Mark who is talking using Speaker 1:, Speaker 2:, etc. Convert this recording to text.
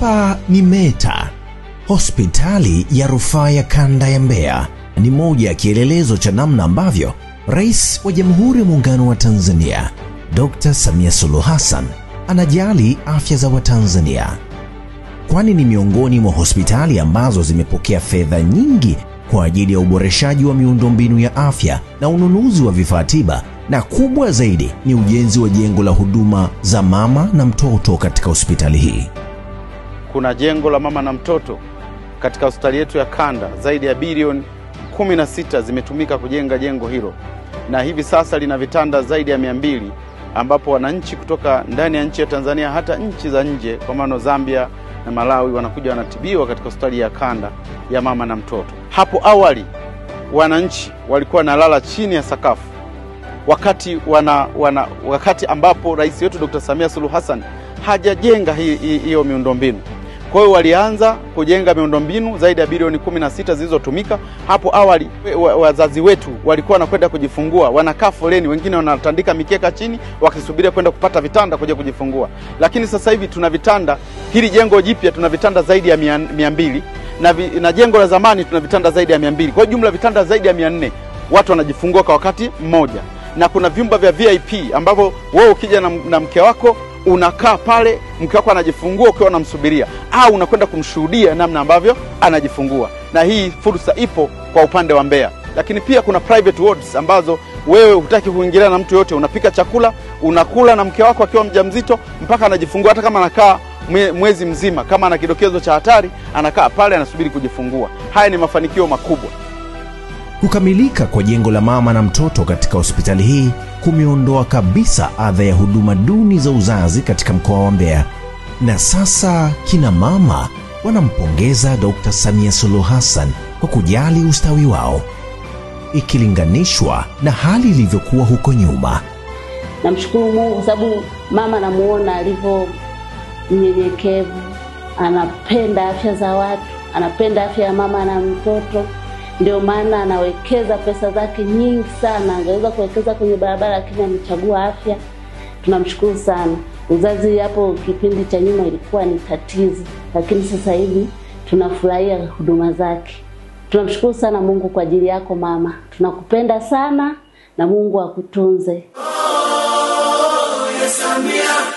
Speaker 1: Hapa ni Meta, hospitali ya rufaa ya kanda ya Mbeya. Ni moja ya kielelezo cha namna ambavyo Rais wa Jamhuri ya Muungano wa Tanzania, Dr. Samia Suluhu Hassan, anajali afya za Watanzania. Kwani ni miongoni mwa hospitali ambazo zimepokea fedha nyingi kwa ajili ya uboreshaji wa miundombinu ya afya na ununuzi wa vifaa tiba, na kubwa zaidi ni ujenzi wa jengo la huduma za mama na mtoto katika hospitali hii.
Speaker 2: Kuna jengo la mama na mtoto katika hospitali yetu ya kanda, zaidi ya bilioni 16 zimetumika kujenga jengo hilo, na hivi sasa lina vitanda zaidi ya 200, ambapo wananchi kutoka ndani ya nchi ya Tanzania hata nchi za nje, kwa maana Zambia na Malawi, wanakuja wanatibiwa katika hospitali ya kanda ya mama na mtoto. Hapo awali wananchi walikuwa nalala chini ya sakafu wakati ambapo rais wetu Dr. Samia Suluhu Hassan hajajenga hiyo miundombinu. Kwa hiyo walianza kujenga miundombinu zaidi ya bilioni 16 zilizotumika. Hapo awali wazazi wetu walikuwa wanakwenda kujifungua, wanakaa foleni, wengine wanatandika mikeka chini wakisubiria kwenda kupata vitanda kuja kujifungua. Lakini sasa hivi tuna vitanda, hili jengo jipya tuna vitanda zaidi ya 200, na jengo la zamani tuna vitanda zaidi ya 200. Kwa jumla vitanda zaidi ya 400, watu wanajifungua kwa wakati mmoja. Na kuna vyumba vya VIP ambavyo wewe ukija na mke wako unakaa pale, mke wako anajifungua ukiwa unamsubiria, au unakwenda kumshuhudia namna ambavyo anajifungua. Na hii fursa ipo kwa upande wa Mbeya. Lakini pia kuna private wards ambazo wewe hutaki kuingilia na mtu yote, unapika chakula, unakula na mke wako akiwa mjamzito mpaka anajifungua, hata kama anakaa mwezi mzima, kama ana kidokezo cha hatari anakaa pale anasubiri kujifungua. Haya ni mafanikio makubwa.
Speaker 1: Kukamilika kwa jengo la mama na mtoto katika hospitali hii kumeondoa kabisa adha ya huduma duni za uzazi katika mkoa wa Mbeya. Na sasa kina mama wanampongeza Dr. Samia Suluhu Hassan kwa kujali ustawi wao, ikilinganishwa na hali ilivyokuwa huko nyuma.
Speaker 3: Namshukuru Mungu kwa sababu mama namuona alivyo mnyenyekevu, anapenda afya za watu, anapenda afya ya mama na mtoto. Ndio maana anawekeza pesa zake nyingi sana. Angeweza kuwekeza kwenye barabara, lakini amechagua afya. Tunamshukuru sana. Uzazi hapo kipindi cha nyuma ilikuwa ni tatizo, lakini sasa hivi tunafurahia huduma zake. Tunamshukuru sana Mungu kwa ajili yako mama. Tunakupenda sana na Mungu akutunze.
Speaker 4: Oh, yes, Samia.